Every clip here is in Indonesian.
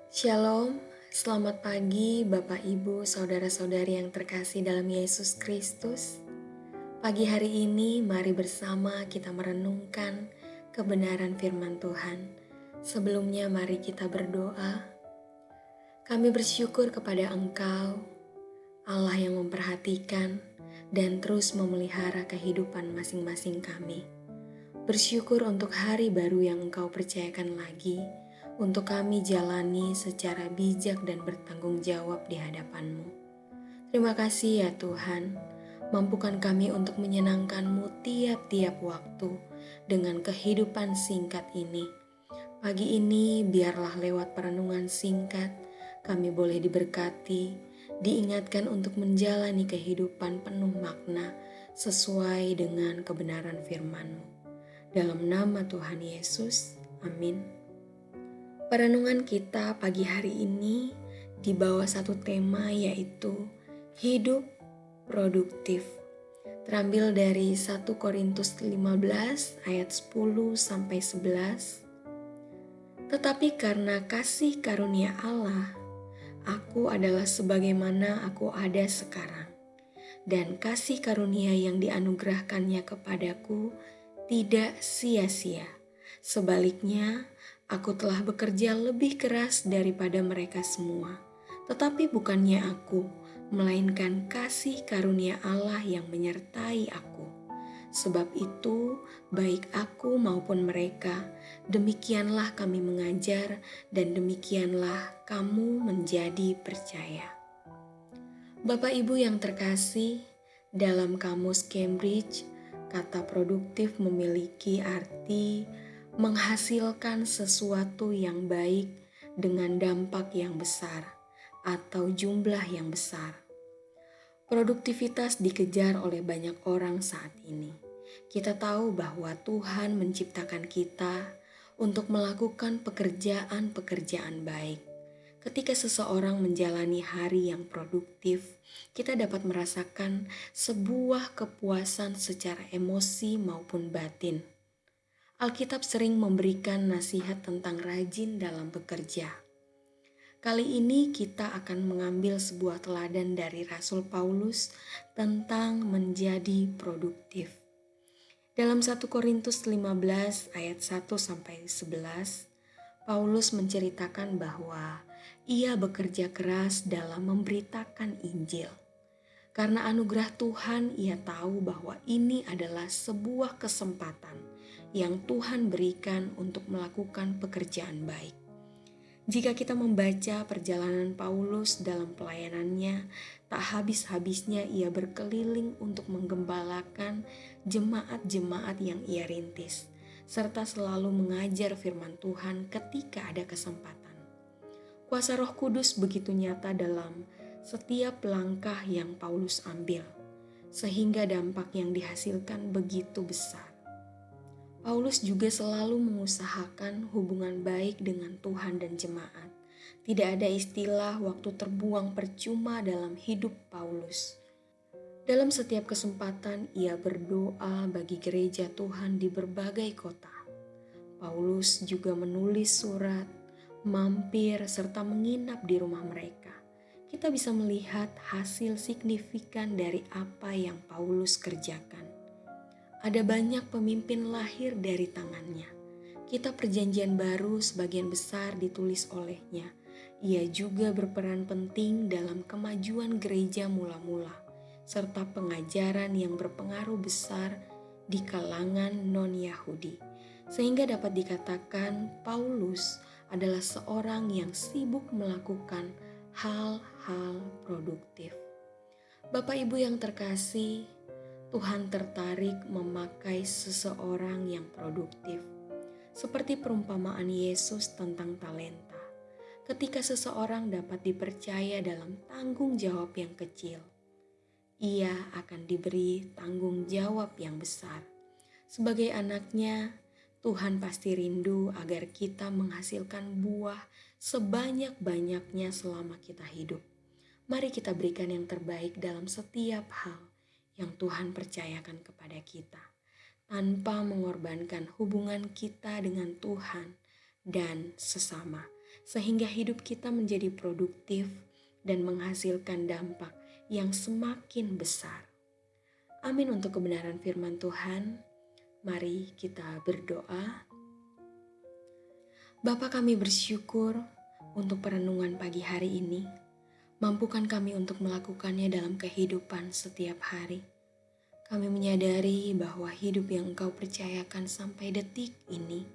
Shalom, selamat pagi Bapak Ibu, saudara-saudari yang terkasih dalam Yesus Kristus. Pagi hari ini mari bersama kita merenungkan kebenaran firman Tuhan. Sebelumnya mari kita berdoa. Kami bersyukur kepada Engkau, Allah yang memperhatikan dan terus memelihara kehidupan masing-masing kami. Bersyukur untuk hari baru yang Engkau percayakan lagi, untuk kami jalani secara bijak dan bertanggung jawab di hadapan-Mu. Terima kasih ya Tuhan, mampukan kami untuk menyenangkan-Mu tiap-tiap waktu dengan kehidupan singkat ini. Pagi ini biarlah lewat perenungan singkat, kami boleh diberkati, diingatkan untuk menjalani kehidupan penuh makna sesuai dengan kebenaran firman-Mu. Dalam nama Tuhan Yesus, amin. Perenungan kita pagi hari ini dibawa satu tema, yaitu hidup produktif. Terambil dari 1 Korintus 15 ayat 10 sampai 11. Tetapi karena kasih karunia Allah, aku adalah sebagaimana aku ada sekarang. Dan kasih karunia yang dianugerahkannya kepadaku tidak sia-sia. Sebaliknya, aku telah bekerja lebih keras daripada mereka semua. Tetapi bukannya aku, melainkan kasih karunia Allah yang menyertai aku. Sebab itu, baik aku maupun mereka, demikianlah kami mengajar dan demikianlah kamu menjadi percaya. Bapak Ibu yang terkasih, dalam kamus Cambridge, kata produktif memiliki arti menghasilkan sesuatu yang baik dengan dampak yang besar atau jumlah yang besar. Produktivitas dikejar oleh banyak orang saat ini. Kita tahu bahwa Tuhan menciptakan kita untuk melakukan pekerjaan-pekerjaan baik. Ketika seseorang menjalani hari yang produktif, kita dapat merasakan sebuah kepuasan secara emosi maupun batin. Alkitab sering memberikan nasihat tentang rajin dalam bekerja. Kali ini kita akan mengambil sebuah teladan dari Rasul Paulus tentang menjadi produktif. Dalam 1 Korintus 15 ayat 1 sampai 11, Paulus menceritakan bahwa ia bekerja keras dalam memberitakan Injil. Karena anugerah Tuhan, ia tahu bahwa ini adalah sebuah kesempatan yang Tuhan berikan untuk melakukan pekerjaan baik. Jika kita membaca perjalanan Paulus dalam pelayanannya, tak habis-habisnya ia berkeliling untuk menggembalakan jemaat-jemaat yang ia rintis, serta selalu mengajar firman Tuhan ketika ada kesempatan. Kuasa Roh Kudus begitu nyata dalam setiap langkah yang Paulus ambil, sehingga dampak yang dihasilkan begitu besar. Paulus juga selalu mengusahakan hubungan baik dengan Tuhan dan jemaat. Tidak ada istilah waktu terbuang percuma dalam hidup Paulus. Dalam setiap kesempatan, ia berdoa bagi gereja Tuhan di berbagai kota. Paulus juga menulis surat, mampir, serta menginap di rumah mereka. Kita bisa melihat hasil signifikan dari apa yang Paulus kerjakan. Ada banyak pemimpin lahir dari tangannya. Kitab Perjanjian Baru sebagian besar ditulis olehnya. Ia juga berperan penting dalam kemajuan gereja mula-mula, serta pengajaran yang berpengaruh besar di kalangan non-Yahudi. Sehingga dapat dikatakan Paulus adalah seorang yang sibuk melakukan hal-hal produktif. Bapak Ibu yang terkasih, Tuhan tertarik memakai seseorang yang produktif. Seperti perumpamaan Yesus tentang talenta. Ketika seseorang dapat dipercaya dalam tanggung jawab yang kecil, ia akan diberi tanggung jawab yang besar. Sebagai anaknya, Tuhan pasti rindu agar kita menghasilkan buah sebanyak-banyaknya selama kita hidup. Mari kita berikan yang terbaik dalam setiap hal yang Tuhan percayakan kepada kita, tanpa mengorbankan hubungan kita dengan Tuhan dan sesama. sehingga hidup kita menjadi produktif dan menghasilkan dampak yang semakin besar. Amin untuk kebenaran firman Tuhan. Mari kita berdoa. Bapa, kami bersyukur untuk perenungan pagi hari ini. Mampukan kami untuk melakukannya dalam kehidupan setiap hari. Kami menyadari bahwa hidup yang Engkau percayakan sampai detik ini,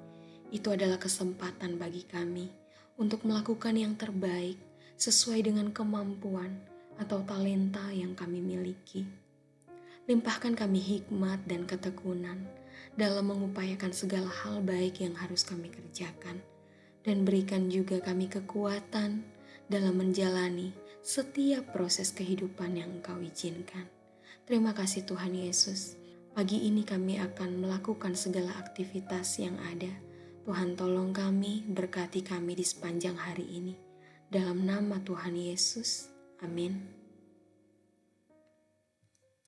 itu adalah kesempatan bagi kami untuk melakukan yang terbaik sesuai dengan kemampuan atau talenta yang kami miliki. Limpahkan kami hikmat dan ketekunan dalam mengupayakan segala hal baik yang harus kami kerjakan. Dan berikan juga kami kekuatan dalam menjalani setiap proses kehidupan yang Engkau izinkan. Terima kasih Tuhan Yesus. Pagi ini kami akan melakukan segala aktivitas yang ada. Tuhan tolong kami, berkati kami di sepanjang hari ini. Dalam nama Tuhan Yesus, amin.